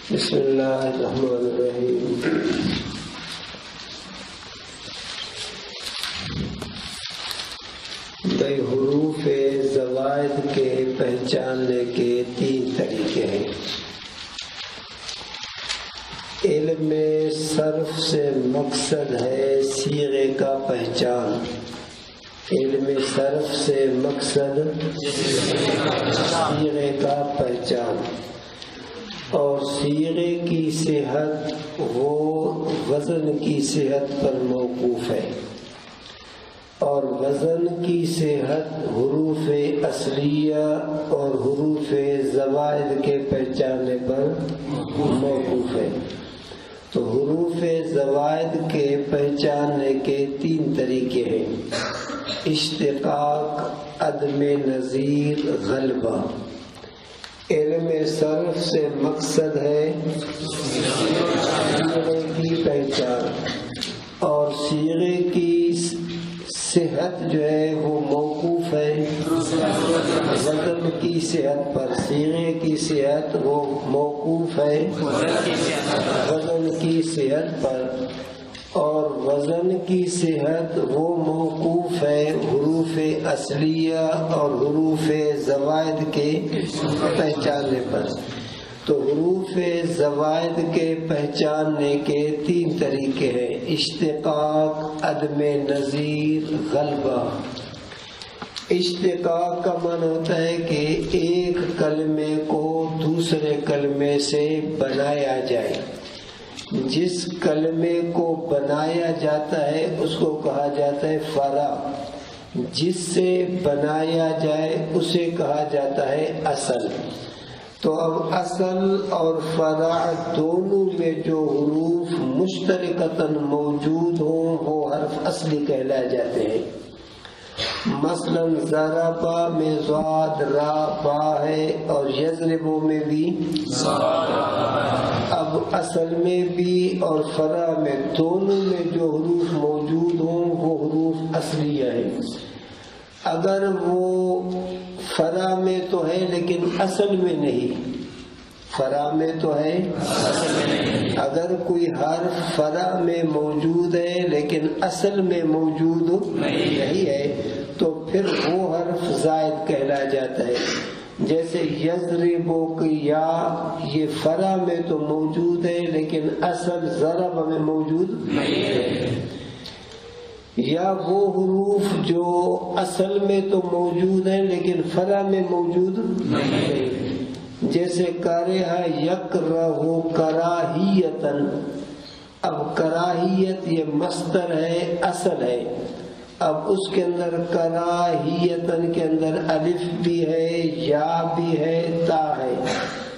بسم اللہ الرحمن الرحیم۔ بھائی حروف زوائد کے پہچاننے کے 3 طریقے ہیں۔ علم صرف سے مقصد ہے صیغے کا پہچان۔ علم صرف سے مقصد صیغے کا پہچان، اور صیغے کی صحت وہ وزن کی صحت پر موقوف ہے، اور وزن کی صحت حروف اصلیہ اور حروف زوائد کے پہچاننے پر موقوف ہے۔ تو حروف زوائد کے پہچاننے کے 3 طریقے ہیں: اشتقاق، عدم نظیر، غلبہ۔ علم صرف سے مقصد ہے صیغے کی پہچان، اور صیغے کی صحت جو ہے وہ موقوف ہے وزن کی صحت پر۔ صیغے کی صحت وہ موقوف ہے وزن کی صحت پر، اور وزن کی صحت وہ موقوف ہے حروف اصلیہ اور حروف زوائد کے پہچاننے پر۔ تو حروف زوائد کے پہچاننے کے 3 طریقے ہیں: اشتقاق، عدم نظیر، غلبہ۔ اشتقاق کا معنی ہوتا ہے کہ ایک کلمے کو دوسرے کلمے سے بنایا جائے۔ جس کلمے کو بنایا جاتا ہے اس کو کہا جاتا ہے فرع، جس سے بنایا جائے اسے کہا جاتا ہے اصل۔ تو اب اصل اور فرع دونوں میں جو حروف مشترکتاً موجود ہوں وہ حرف اصلی کہلائے جاتے ہیں۔ مثلا ضربا میں ضاد را با ہے، اور یضربو میں بھی اب اصل میں بھی اور فرع میں دونوں میں جو حروف موجود ہوں وہ حروف اصلیہ ہیں۔ اگر وہ فرع میں تو ہے لیکن اصل میں نہیں، فرع میں تو ہے اصل میں نہیں۔ اگر کوئی حرف فرع میں موجود ہے لیکن اصل میں موجود نہیں ہے تو پھر وہ حرف زائد کہلایا جاتا ہے۔ جیسے یضربو کی یا، یہ فرع میں تو موجود ہے لیکن اصل ضرب میں موجود نہیں ہے۔ یا وہ حروف جو اصل میں تو موجود ہیں لیکن فرع میں موجود نہیں ہے، جیسے کرہ یکرہ کراہیتاً۔ اب کراہیت یہ مصدر ہے، اصل ہے۔ اب اس کے اندر کراہیتاً کے اندر الف بھی ہے، یا بھی ہے، تا ہے،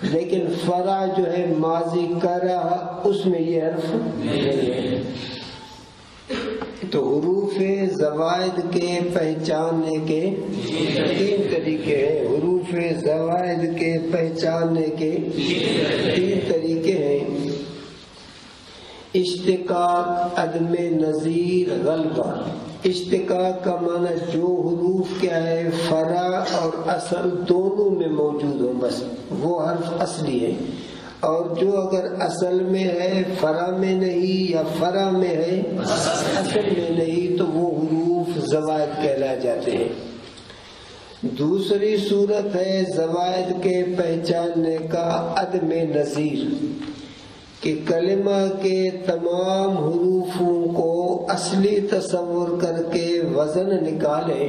لیکن فرع جو ہے ماضی کرہ اس میں یہ حرف نہیں ہے۔ تو حروف زوائد کے پہچاننے کے 3 طریقے ہیں۔ حروف زوائد کے پہچاننے کے 3 طریقے ہیں: اشتقاق، عدم نظیر، غلبہ۔ اشتقاق کا معنی جو حروف کیا ہے فرع اور اصل دونوں میں موجود ہوں، بس وہ حرف اصلی ہے، اور جو اگر اصل میں ہے فرع میں نہیں، یا فرع میں ہے اصل میں نہیں، تو وہ حروف زوائد کہلائے جاتے ہیں۔ دوسری صورت ہے زوائد کے پہچاننے کا عدم نظیر، کہ کلمہ کے تمام حروفوں کو اصلی تصور کر کے وزن نکالیں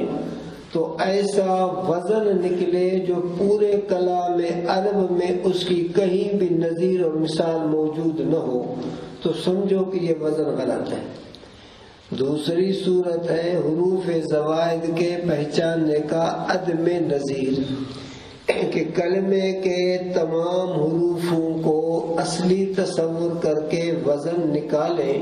تو ایسا وزن نکلے جو پورے کلام عرب میں اس کی کہیں بھی نظیر اور مثال موجود نہ ہو، تو سمجھو کہ یہ وزن غلط ہے۔ دوسری صورت ہے حروف زوائد کے پہچاننے کا عدم نظیر، کہ کلمے کے تمام حروفوں کو اصلی تصور کر کے وزن نکالیں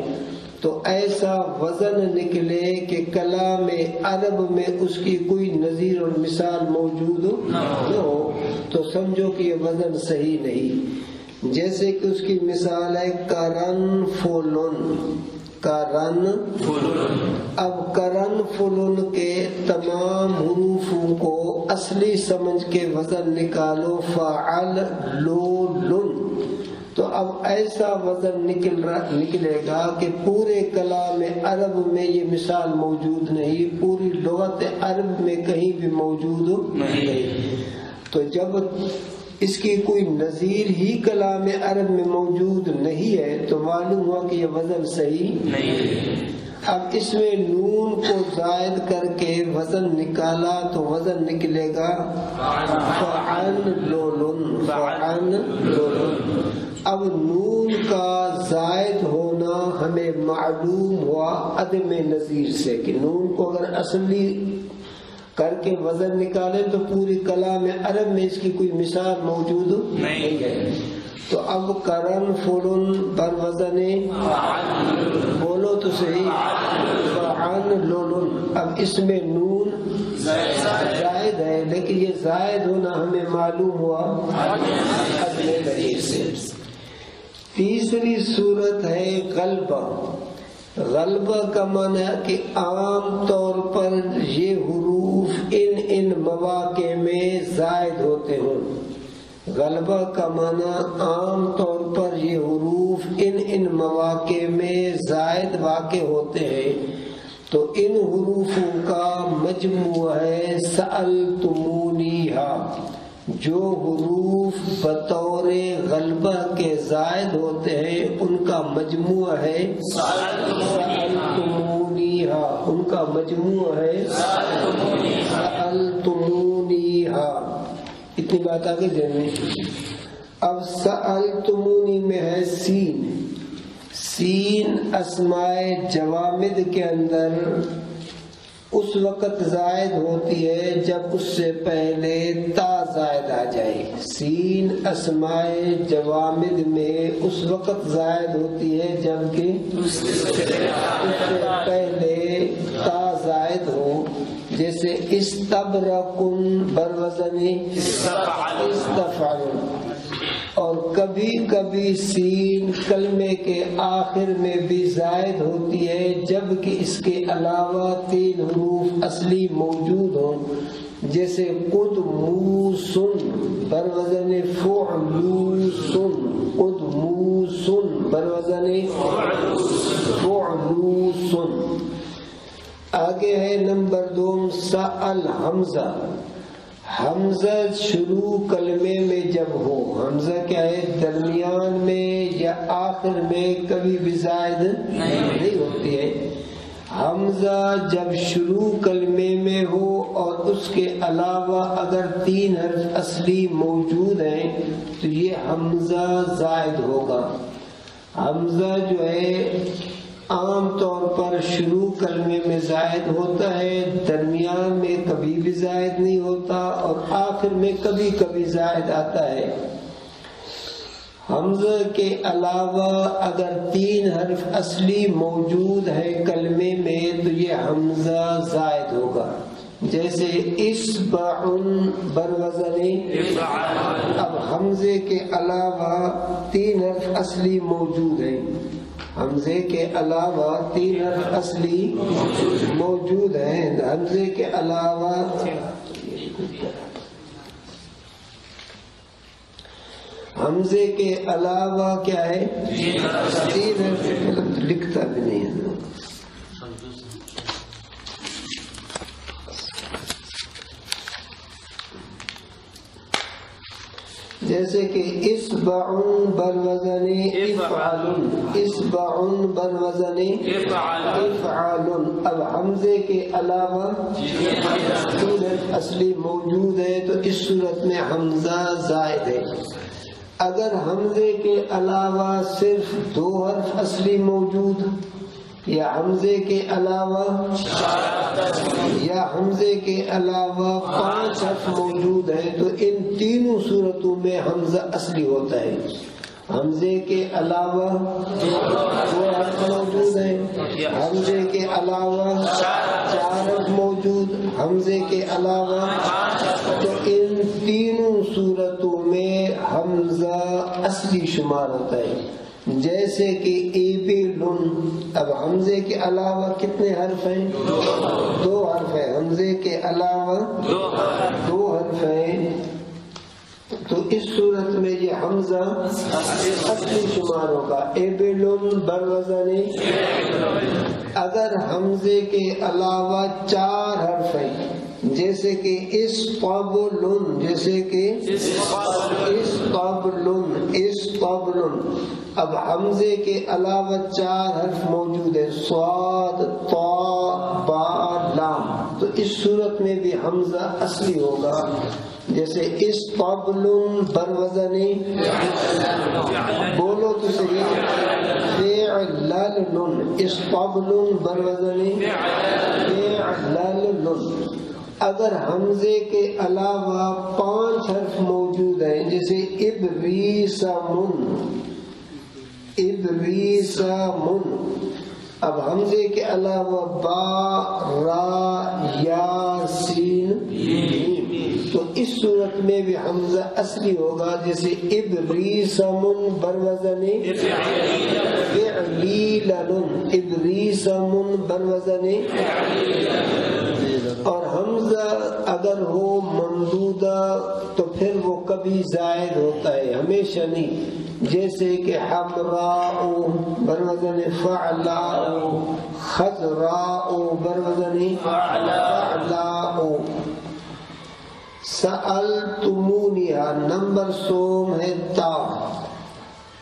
تو ایسا وزن نکلے کہ کلام عرب میں اس کی کوئی نظیر اور مثال موجود نہ ہو، تو سمجھو کہ یہ وزن صحیح نہیں۔ جیسے کہ اس کی مثال ہے کرن فولن، کرن فولن۔ اب کرن فولن کے تمام حروفوں کو اصلی سمجھ کے وزن نکالو، فعل لو لن، تو اب ایسا وزن نکلے گا کہ پورے کلام عرب میں یہ مثال موجود نہیں، پوری لغت عرب میں کہیں بھی موجود نہیں۔ تو جب اس کی کوئی نظیر ہی کلام عرب میں موجود نہیں ہے تو معلوم ہوا کہ یہ وزن صحیح نہیں۔ اب اس میں نون کو زائد کر کے وزن نکالا تو وزن نکلے گا فعنلن، فعنلن۔ اب نون کا زائد ہونا ہمیں معلوم ہوا عدم نظیر سے کہ نون کو اگر اصلی کر کے وزن نکالے تو پوری کلام عرب میں اس کی کوئی مثال موجود نہیں ہے۔ تو اب کرن فلن بر وزن، بولو تو صحیح، فعنلن۔ اب اس میں نون زائد ہے لیکن یہ زائد ہونا ہمیں معلوم ہوا عدم نظیر سے۔ تیسری صورت ہے غلبہ۔ غلبہ کا معنی ہے کہ عام طور پر یہ حروف ان مواقع میں زائد ہوتے ہوں۔ غلبہ کا معنی عام طور پر یہ حروف ان مواقع میں زائد واقع ہوتے ہیں۔ تو ان حروفوں کا مجموع ہے سألتمونیہا۔ جو حروف بطور غلبہ کے زائد ہوتے ہیں ان کا مجموع ہے سألتمونیہا، ان کا مجموع ہے سألتمونیہا۔ اتنی بات آگے دینے۔ اب سألتمونی میں ہے سین۔ سین اسماء جوامد کے اندر اس وقت زائد ہوتی ہے جب اس سے پہلے تا زائد آ جائے۔ سین اسماء جوامد میں اس وقت زائد ہوتی ہے جبکہ اس سے پہلے تا زائد ہو، جیسے استبرقن بروزن استفعل۔ اور کبھی کبھی سین کلمے کے آخر میں بھی زائد ہوتی ہے جبکہ اس کے علاوہ 3 حروف اصلی موجود ہوں، جیسے قدموسن بروزن فعلوسن، قدموسن بروزن فعلوسن۔ آگے ہے نمبر 2 سأل حمزہ۔ حمزہ شروع کلمے میں جب ہو، حمزہ کیا ہے درمیان میں یا آخر میں کبھی بھی زائد نہیں ہوتی ہے۔ حمزہ جب شروع کلمے میں ہو اور اس کے علاوہ اگر 3 حرف اصلی موجود ہیں تو یہ حمزہ زائد ہوگا۔ حمزہ جو ہے عام طور پر شروع کلمے میں زائد ہوتا ہے، درمیان میں کبھی بھی زائد نہیں ہوتا اور آخر میں کبھی کبھی زائد آتا ہے۔ حمزہ کے علاوہ اگر 3 حرف اصلی موجود ہے کلمے میں تو یہ حمزہ زائد ہوگا، جیسے اسبعن بروزن۔ اب حمزے کے علاوہ 3 حرف اصلی موجود ہیں، حمزے کے علاوہ 3 حرف اصلی موجود ہیں، حمزے کے علاوہ حمزے کے علاوہ کیا ہے 3 حرف، لکھتا بھی نہیں ہے۔ جیسے کہ اسبعن بروزن افعلن، اسبعن بروزن افعلن۔ اب حمزے کے علاوہ 3 حرف اصلی موجود ہے تو اس صورت میں حمزہ زائد ہے۔ اگر حمزے کے علاوہ صرف 2 حرف اصلی موجود یا حمزے کے علاوہ 5 حرف موجود ہے تو ان تینوں صورتوں میں حمزہ اصلی ہوتا ہے۔ حمزے کے علاوہ 2 حرف موجود ہیں، حمزے کے علاوہ 4 حرف موجود، حمزے کے علاوہ، تو ان تینوں صورتوں میں حمزہ اصلی شمار ہوتا ہے۔ جیسے کہ ایبلن، اب حمزے کے علاوہ کتنے حرف ہیں 2 حرف ہیں، حمزے کے علاوہ 2 حرف ہیں، تو اس صورت میں یہ حمزہ اصلی شمار ہوگا. ابل بروزن. اگر حمزے کے علاوہ 4 حرف ہیں جیسے کہ اسطبلن، جیسے کہ اسطبلن. اب حمزے کے علاوہ 4 حرف موجود ہیں، صاد، طا، با، لام. تو اس صورت میں بھی حمزہ اصلی ہوگا. جیسے اسطبلن بروزن، بولو تو صحیح. فعللن، اسطبلن بروزن فعللن. اگر حمزے کے علاوہ 5 حرف موجود ہیں جیسے ابریسمن، اب حمزے کے علاوہ با، را، یا، سین، تو اس صورت میں بھی حمزہ اصلی ہوگا. جیسے ابریسمن بروزن فعلیلن، ابریسمن بروزن. اور حمزہ اگر ہو ممدودہ تو پھر وہ کبھی زائد ہوتا ہے، ہمیشہ نہیں. جیسے کہ حمراء بروزن فعلاء، خضراء بروزن فعلاء. سألتمونیہا نمبر سوم ہے تا.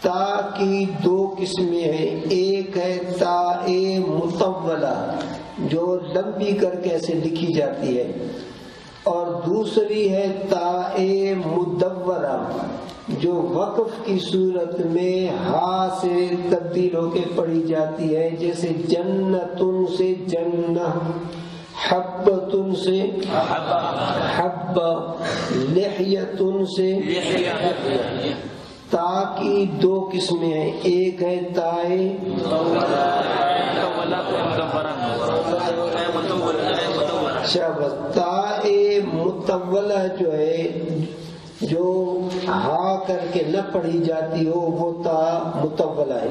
تا کی 2 قسمیں ہیں. ایک ہے تا مطولہ جو لمبی کر کے ایسے لکھی جاتی ہے، اور دوسری ہے تا مدورہ جو وقف کی صورت میں ہا سے تبدیل ہو کے پڑھی جاتی ہے. جیسے جنتن سے جنہ، حبتن سے حب، لحیتن سے لحیہ. تا کی 2 قسمیں ہیں. ایک ہے تائے شاباش. تائے مطولہ جو ہے جو ہا کر کے نہ پڑھی جاتی ہو وہ تا مطولہ ہے.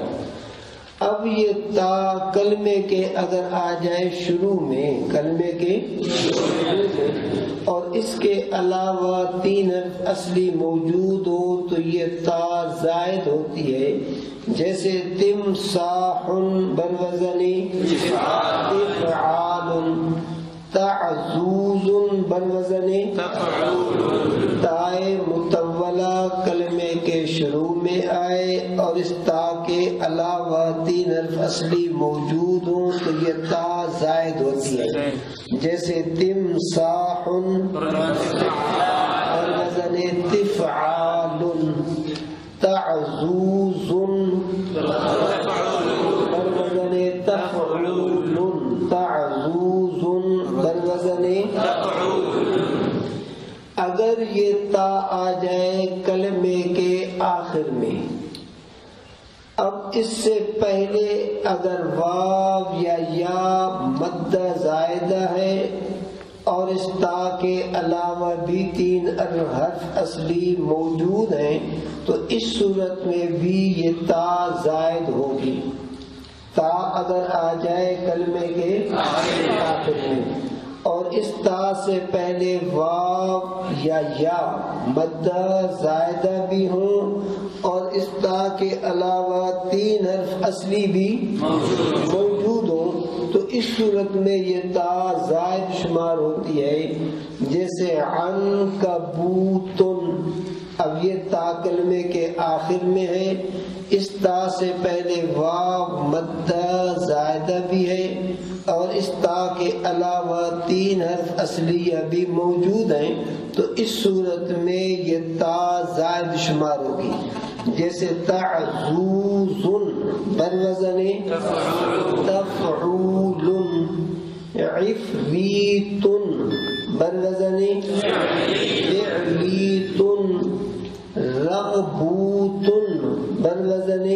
اب یہ تا کلمے کے اگر آ جائے شروع میں، کلمے کے شروع میں، اور اس کے علاوہ 3 حرف اصلی موجود ہو تو یہ تا زائد ہوتی ہے. جیسے تمساحن بروزن افعال، تعزوز بروزن تائے مطولہ کلمے کے شروع میں آئے اور اس تا کے علاوہ 3 حرف اصلی موجود ہوں تو یہ تا زائد ہوتی ہے. جیسے تمساحن بروزن تفعال، تعزوز بروزن تفعول، تعزوز بروزن. اگر یہ تا آ جائے کلمے کے آخر میں، اب اس سے پہلے اگر واو یا مدہ زائدہ ہے اور اس تا کے علاوہ بھی 3 حرف اصلی موجود ہیں تو اس صورت میں بھی یہ تا زائد ہوگی. تا اگر آ جائے کلمے کے آخر میں اور اس تا سے پہلے واو یا مدہ زائدہ بھی ہوں اور اس تا کے علاوہ 3 حرف اصلی بھی موجود ہوں تو اس صورت میں یہ تا زائد شمار ہوتی ہے. جیسے عنکبوتن، اب یہ تا کلمے کے آخر میں ہے، اس تا سے پہلے واو مدہ زائدہ بھی ہے اور اس تا کے علاوہ 3 حرف اصلیہ بھی موجود ہیں تو اس صورت میں یہ تا زائد شمار ہوگی. جیسے تعزوزن بروزن تفعول، عفریتن بروزن فعلیتن، رغبوتن بروزن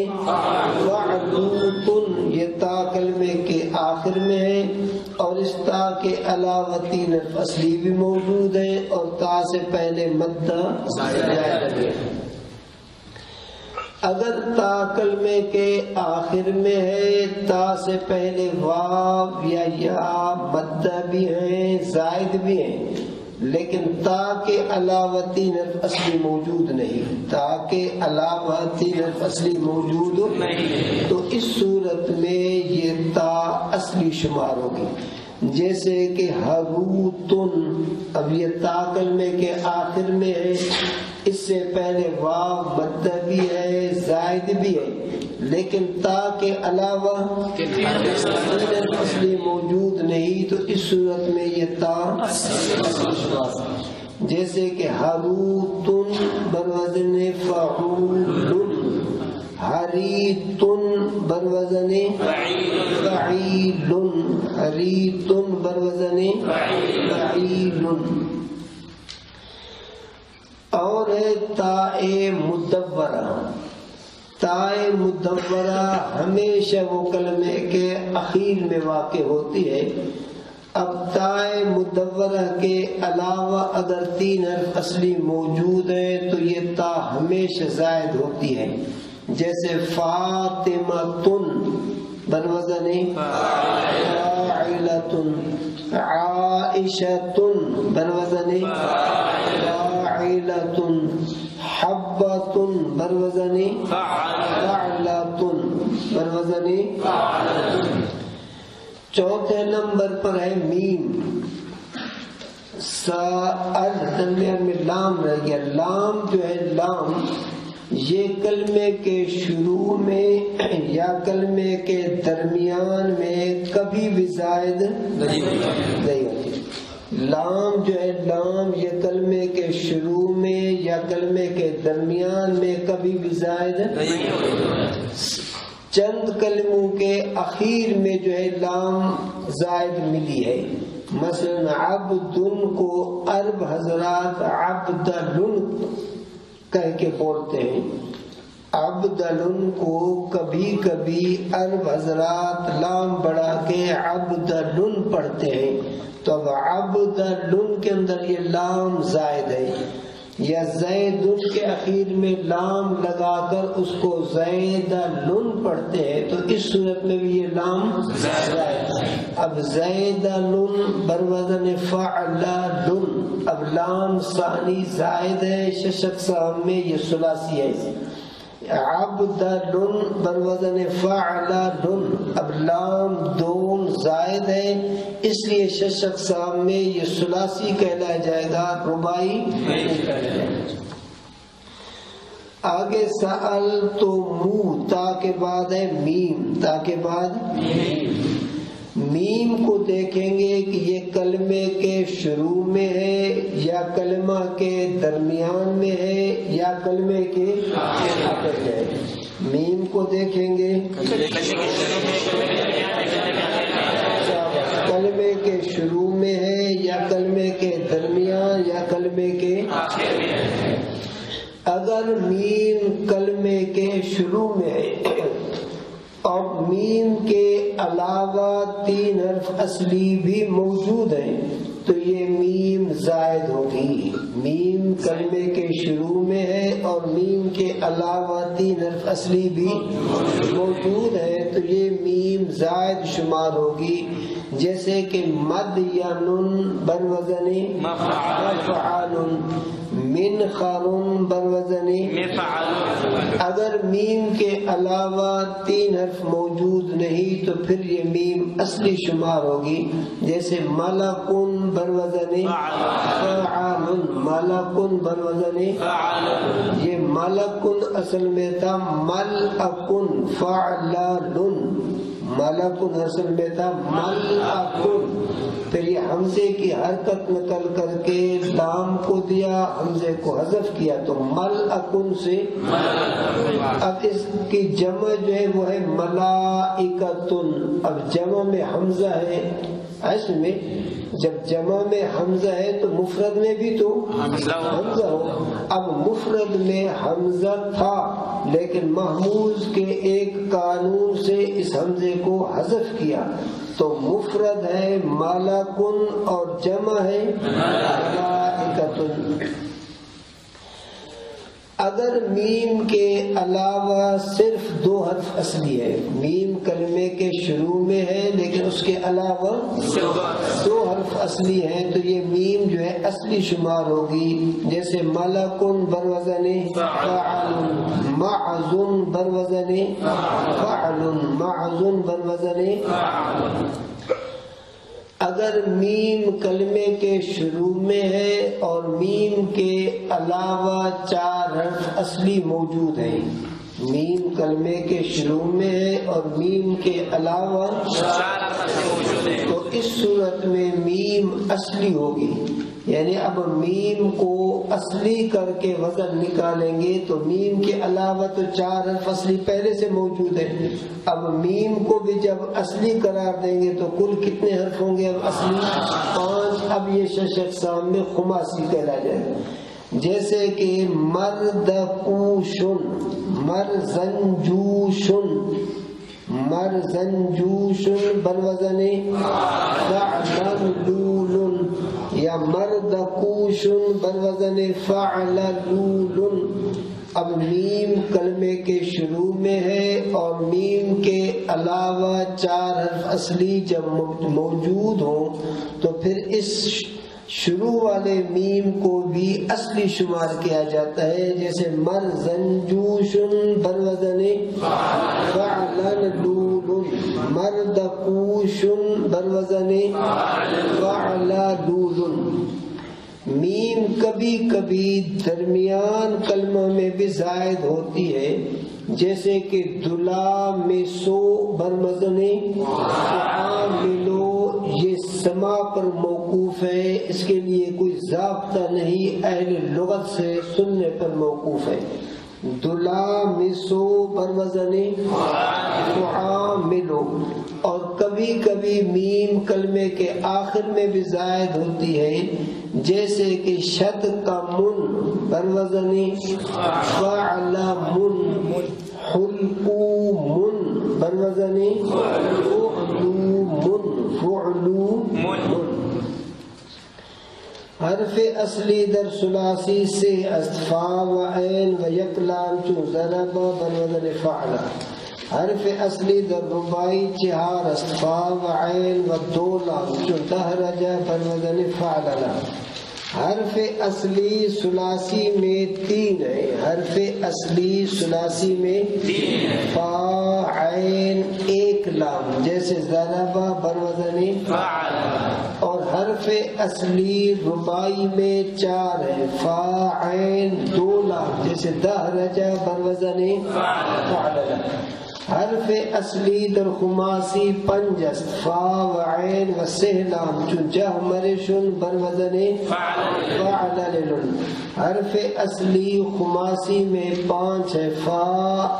وعدوتن. یہ تا کلمے کے آخر میں ہے اور اس تا کے علاوہ 3 حرف اصلی بھی موجود ہیں اور تا سے پہلے مدہ زائدہ ہے. اگر تا کلمے کے آخر میں ہے، تا سے پہلے واو یا مدہ بھی ہیں، زائد بھی ہیں لیکن تا کے علاوہ تین حرف اصلی موجود نہیں، تا کے علاوہ تین حرف اصلی موجود نہیں، تو اس صورت میں یہ تا اصلی شمار ہوگی۔ جیسے کہ حروتن، اب یہ تا کلمے کے آخر میں ہے، اس سے پہلے واو مدہ بھی ہے زائد بھی ہے، لیکن تا کے علاوہ اصلی موجود نہیں، تو اس صورت میں یہ تا جیسے کہ حروتن بروزن فعول، حریتن بروزن فعیل، حریتن بروزن فعیل۔ اور ہے تائے مدورہ، تائے مدورہ ہمیشہ وہ کلمے کے اخیر میں واقع ہوتی ہے۔ اب تائے مدورہ کے علاوہ اگر تین حرف اصلی موجود ہیں تو یہ تا ہمیشہ زائد ہوتی ہے، جیسے فاطمۃن بروزن فاعلۃن، عائشۃن بروزن فاعلۃن، حبۃن بروزن فعلۃن بروزن فعلۃن۔ چوتھے نمبر پر ہے میم، سأل درمیان میں لام رہ گیا۔ لام جو ہے لام، یہ کلمے کے شروع میں یا کلمے کے درمیان میں کبھی بھی زائد نہیں ہوتی۔ لام جو ہے لام، یہ کلمے کے شروع میں یا کلمے کے درمیان میں کبھی بھی زائد نہیں ہوتی۔ چند کلموں کے اخیر میں جو ہے لام زائد ملی ہے، مثلا عبدن کو عرب حضرات عبدلن کہہ کے بولتے ہیں، عبدلن کو کبھی کبھی عرب حضرات لام بڑھا کے عبدلن پڑھتے ہیں، تو اب عبدلن کے اندر یہ لام زائد ہے۔ یا زیدن کے اخیر میں لام لگا کر اس کو زیدلن پڑھتے ہیں، تو اس صورت میں بھی یہ لام زائد ہے۔ اب زیدلن بروزن فعللن، اب لام ثانی زائد ہے، ششک سام میں یہ ثلاثی ہے۔ عبدلن بروزن فعللن، اب لام دون زائد ہے، اس لیے ششک سام میں یہ ثلاثی کہلایا جائے گا، رباعی نہیں کہلایا جائے گا۔ آگے سأل تو منہ، تا کے بعد ہے میم، تا کے بعد میم کو دیکھیں گے کہ یہ کلمے کے شروع میں ہے یا کلمہ کے درمیان میں ہے یا کلمے کے آخر میں ہے۔ میم کو دیکھیں گے کلمے کے شروع میں ہے یا کلمے کے درمیان یا کلمے کے آخر میں ہے۔ اگر میم کلمے کے شروع میں ہے اور میم کے علاوہ تین حرف اصلی بھی موجود ہیں تو یہ میم زائد ہوگی۔ میم کلمے کے شروع میں ہے اور میم کے علاوہ تین حرف اصلی بھی موجود ہے تو یہ میم زائد شمار ہوگی، جیسے کہ مدینن بروزن مفعل، منخرن بروزن مفعل۔ اگر میم کے علاوہ تین حرف موجود نہیں تو پھر یہ میم اصلی شمار ہوگی، جیسے ملکن بروزن فعل، ملکن بروزن فعل۔ یہ ملکن اصل میں تھا ملکن فعلن، ملکن اصل میں تھا ملکن، پھر یہ حمزے کی حرکت نکل کر کے لام کو دیا، حمزے کو حذف کیا تو ملکن سے۔ اب اس کی جمع جو ہے وہ ہے ملائکتن، اب جمع میں حمزہ ہے، اس میں جب جمع میں حمزہ ہے تو مفرد میں بھی تو حمزہ ہو۔ اب مفرد میں حمزہ تھا لیکن محموز کے ایک قانون سے اس حمزے کو حذف کیا تو مفرد ہے ملکن اور جمع ہے ملائکتن۔ اگر میم کے علاوہ صرف دو حرف اصلی ہے. میم کلمے کے شروع میں ہے لیکن اس کے علاوہ 2 حرف اصلی ہیں، تو یہ میم جو ہے اصلی شمار ہوگی. جیسے ملکن بروزن فعل، معزن بروزن فعل، معزن بروزن. اگر میم کلمے کے شروع میں ہے اور میم کے علاوہ 4 حرف اصلی موجود ہیں، میم کلمے کے شروع میں ہے اور میم کے علاوہ 4 حرف موجود ہیں، تو اس صورت میں میم اصلی ہوگی. یعنی اب میم کو اصلی کر کے وزن نکالیں گے تو میم کے علاوہ تو 4 حرف اصلی پہلے سے موجود ہیں. اب میم کو بھی جب اصلی قرار دیں گے تو کل کتنے حرف ہوں گے؟ اب اصلی 5. اب یہ 6 اقسام میں خماسی کہلا جائے گا. جیسے کہ مردکوشن، مرزنجوشن، مرزنجوشن بروزن فعللولن، یا مردکوشن بروزن فعللولن. اب میم کلمے کے شروع میں ہے اور میم کے علاوہ 4 حرف اصلی جب موجود ہوں تو پھر اس شروع والے میم کو بھی اصلی شمار کیا جاتا ہے. جیسے مرزنجوشن بروزن فعللولن، مردکوشن بروزن فعللولن. میم کبھی کبھی درمیان کلمہ میں بھی زائد ہوتی ہے، جیسے کہ دلامسو بروزن عاملو. یہ سما پر موقوف ہے، اس کے لیے کوئی ضابطہ نہیں، اہل لغت سے سننے پر موقوف ہے. دلامسو بروزن عاملو. اور کبھی کبھی میم کلمے کے آخر میں بھی زائد ہوتی ہے، جیسے کہ شد کا من بروزن فعل من، حلقو من بروزن فعلو من، فعلو من. حرف اصلی در ثلاثی سے استفا و عین و یک لام چون ضرب بروزن فعل. حرف اصلی در رباعی 4 استفا و عین و 2 لام چون دہرج بروزن فعل. حرف اصلی ثلاثی میں 3 ہے. حرف اصلی ثلاثی میں فا عین 1 لام جیسے ضرب بروزن فعل. اور حرف اصلی رباعی میں 4 ہے، فا عین 2 لام جیسے دہرج بروزن فعل. حرف اصلی در خماسی 5 است، فا و عین و 3 لام چون جہمرشن بروزن فعللن. حرف اصلی خماسی میں 5 ہے، فا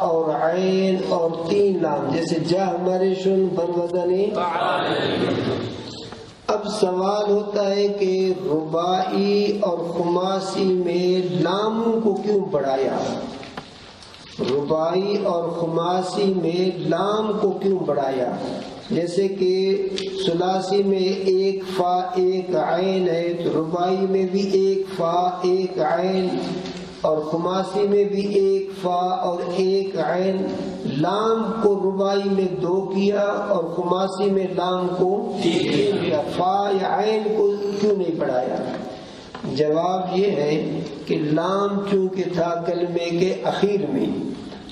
اور عین اور 3 لام جیسے جہمرشن بروزن فعللن. اب سوال ہوتا ہے کہ رباعی اور خماسی میں لاموں کو کیوں بڑھایا؟ رباعی اور خماسی میں لام کو کیوں بڑھایا؟ جیسے کہ ثلاثی میں 1 فا 1 عین ہے، تو رباعی میں بھی 1 فا 1 عین، اور خماسی میں بھی 1 فا اور 1 عین. لام کو رباعی میں 2 کیا اور خماسی میں لام کو 3 کیا، فا یا عین کو کیوں نہیں بڑھایا؟ جواب یہ ہے کہ لام چونکہ تھا کلمے کے اخیر میں،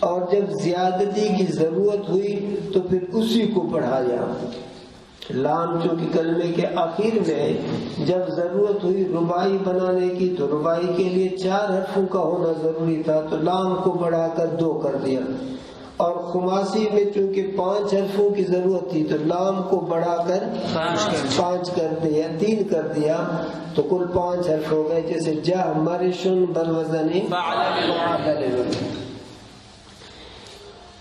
اور جب زیادتی کی ضرورت ہوئی تو پھر اسی کو بڑھایا. لام چونکہ کلمے کے آخر میں جب ضرورت ہوئی رباعی بنانے کی تو رباعی کے لیے 4 حرفوں کا ہونا ضروری تھا، تو لام کو بڑھا کر 2 کر دیا. اور خماسی میں چونکہ 5 حرفوں کی ضرورت تھی تو لام کو بڑھا کر 5 کر دیا، 3 کر دیا، تو کل 5 حرف ہو گئے. جیسے جہمرشن بروزن فعللن.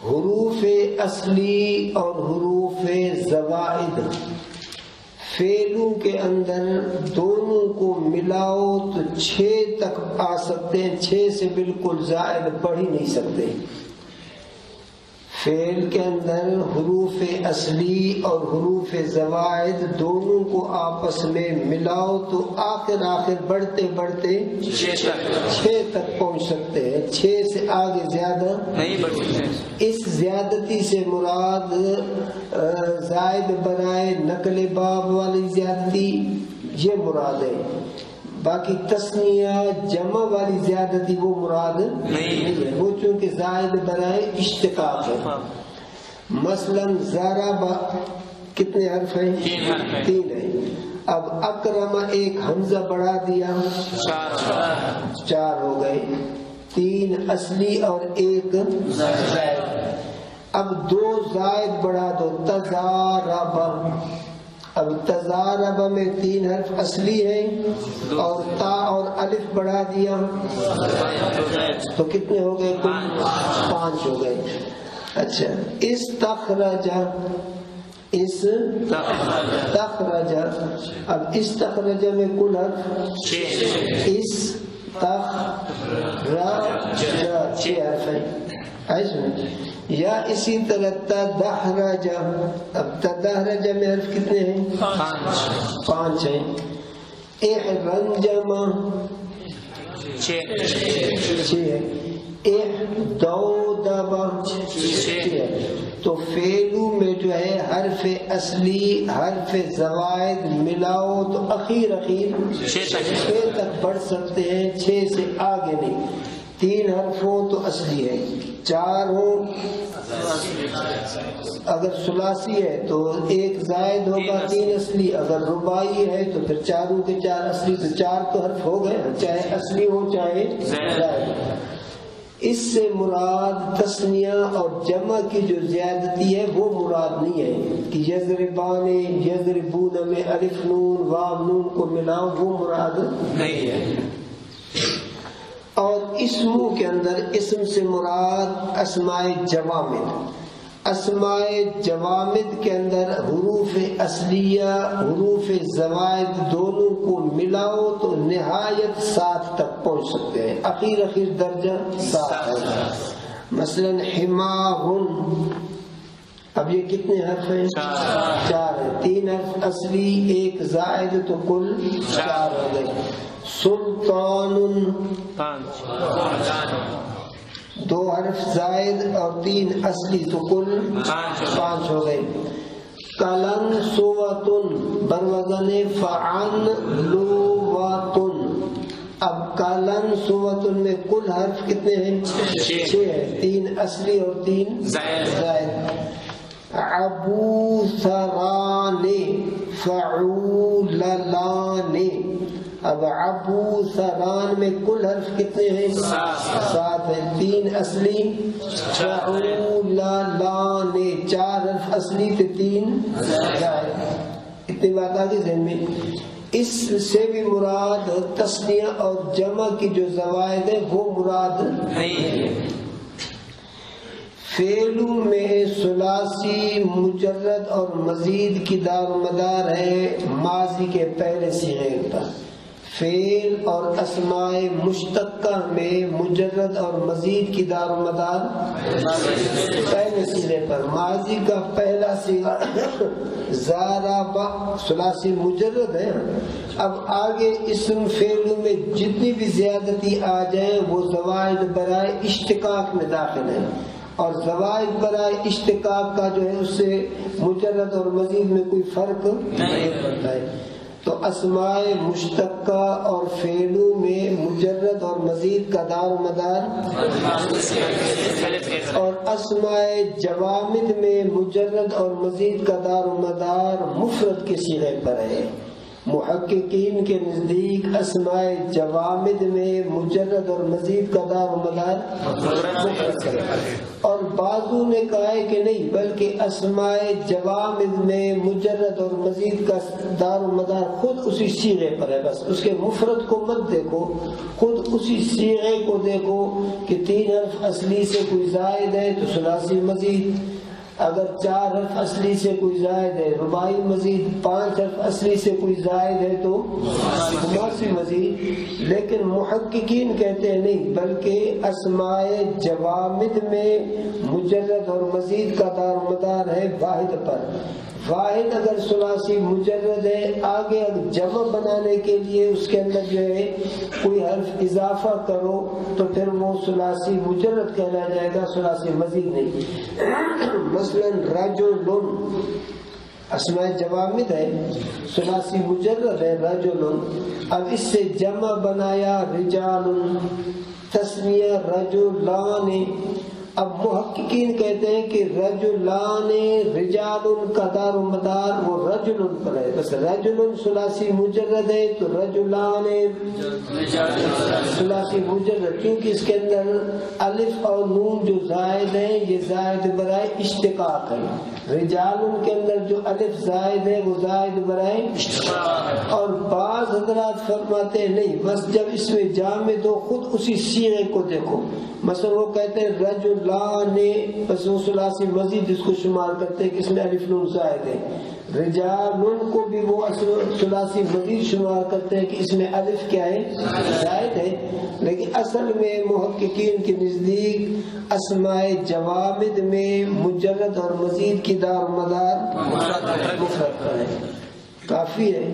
حروف اصلی اور حروف زوائد فعلوں کے اندر دونوں کو ملاؤ تو 6 تک آ سکتے ہیں، 6 سے بالکل زائد بڑھ ہی نہیں سکتے. فعل کے اندر حروف اصلی اور حروف زوائد دونوں کو آپس میں ملاؤ تو آخر بڑھتے بڑھتے 6 تک پہنچ سکتے ہیں. 6 سے آگے زیادہ نہیں بڑھ سکتے. اس زیادتی سے مراد زائد برائے نقل باب والی زیادتی یہ مراد ہے. باقی تسنیہ جمع والی زیادتی وہ مراد نہیں ہے. وہ چونکہ زائد برائے اشتقاق ہے. مثلا ضرب کتنے حرف ہیں؟ 3 ہیں. اب اکرم ایک حمزہ بڑھا دیا 4 ہو گئے. 3 اصلی اور 1 زائد. اب 2 زائد بڑھا دو تضارب. اب تضارب میں 3 حرف اصلی ہیں اور تا اور الف بڑھا دیا تو کتنے ہو گئے؟ 5 ہو گئے. اچھا استخرج اب استخرج میں کل حرف 6 حرف ہیں. یا اسی طرح تدحرج. اب تدحرج میں حرف کتنے ہیں؟ 5 ہیں. احرنجم 6 ہے. احدودب 6 ہے. تو فعلو میں جو ہے حرف اصلی حرف زوائد ملاؤ تو اخیر 6 تک بڑھ سکتے ہیں. 6 سے آگے نہیں. 3 حرف ہو تو اصلی ہے. 4 ہو اگر ثلاثی ہے تو 1 زائد ہوگا 3 اصلی. اگر رباعی ہے تو پھر 4 کے 4 اصلی. تو 4 تو حرف ہو گئے چاہے اصلی ہو چاہے زائد. اس سے مراد تسنیہ اور جمع کی جو زیادتی ہے وہ مراد نہیں ہے کہ یضربان یضربون میں الف نون واو نون کو ملاؤ وہ مراد نہیں ہے. اور اسموں کے اندر اسم سے مراد اسماء جوامد. اسماء جوامد کے اندر حروف اصلیہ حروف زوائد دونوں کو ملاؤ تو نہایت 7 تک پہنچ سکتے ہیں. اخیر درجہ 7 ہے. مثلا حماہن. اب یہ کتنے حرف ہیں؟ 4 ہیں. 3 حرف اصلی 1 زائد تو کل 4 ہو گئے. سلطان 2 حرف زائد اور 3 اصلی تو کل 5 ہو گئے. کلن سوتن بروزن فعن لوتن. اب کلن سوتن میں کل حرف کتنے ہیں؟ 6 ہیں. 3 اصلی اور 3 زائد. ابو سران فعوللان. اب ابو سران میں کل حرف کتنے ہیں؟ 7 ہیں. 3 اصلی فعوللان 4 حرف اصلی تو 3 زائد. اتنی بات آ گئی ذہن میں. اس سے بھی مراد تسنیہ اور جمع کی جو زوائد ہے وہ مراد نہیں ہے. فعلوں میں ثلاثی مجرد اور مزید کی دار و مدار ہے ماضی کے پہلے صیغے پر. فعل اور اسماء مشتقہ میں مجرد اور مزید کی دار و مدار پہلے صیغے پر. ماضی کا پہلا صیغہ ضرب ثلاثی مجرد ہے. اب آگے اسم فعلوں میں جتنی بھی زیادتی آ جائیں وہ زوائد برائے اشتقاق میں داخل ہیں اور زوائد برائے اشتقاق کا جو ہے اس سے مجرد اور مزید میں کوئی فرق نہیں پڑتا ہے. تو اسماء مشتقہ اور فعلوں میں مجرد اور مزید کا دار و مدار اور اسماء جوامد میں مجرد اور مزید کا دار و مدار مفرد کے صیغے پر ہے. محققین کے نزدیک اسماء جوامد میں مجرد اور مزید کا دار و مدار اور بعضوں نے کہا ہے کہ نہیں بلکہ اسماء جوامد میں مجرد اور مزید کا دار و مدار خود اسی صیغے پر ہے. بس اس کے مفرد کو مت دیکھو خود اسی صیغے کو دیکھو کہ 3 حرف اصلی سے کوئی زائد ہے تو ثلاثی مزید. اگر 4 حرف اصلی سے کوئی زائد ہے رباعی مزید، 5 حرف اصلی سے کوئی زائد ہے تو خماسی مزید. لیکن محققین کہتے ہیں نہیں، بلکہ اسماء جوامد میں مجرد اور مزید کا دار و مدار ہے واحد پر. واحد اگر ثلاثی مجرد ہے، آگے اگر جمع بنانے کے لیے اس کے اندر جو ہے کوئی حرف اضافہ کرو تو پھر وہ ثلاثی مجرد کہلا جائے گا، ثلاثی مزید نہیں. مثلا رجل اسماء جوامد ہے، ثلاثی مجرد ہے رجل، اب اس سے جمع بنایا رجال، تسنیہ رجلان. اب محققین کہتے ہیں کہ رجلان رجال کا دار و مدار وہ رجل پر ہے. بس رجل ثلاثی مجرد ہے تو رجلان ثلاثی مجرد، کیونکہ اس کے اندر الف اور نون جو زائد ہیں یہ زائد برائے اشتقاق ہے. رجال کے اندر جو الف زائد ہے وہ زائد برائے اشتقاق. اور بعض حضرات فرماتے ہیں نہیں، بس جب اس میں جامد ہو خود اسی صیغے کو دیکھو. مثلا وہ کہتے ہیں رجلان، بس وہ ثلاثی مزید اس کو شمار کرتے ہیں کہ اس میں الف نون زائد ہے. رجال کو بھی وہ ثلاثی مزید شمار کرتے ہیں کہ اس میں الف کیا ہے زائد ہے. لیکن اصل میں محققین کے نزدیک اسماء جوامد میں مجرد اور مزید کی دار و مدار مفرد پر ہے. کافی ہے.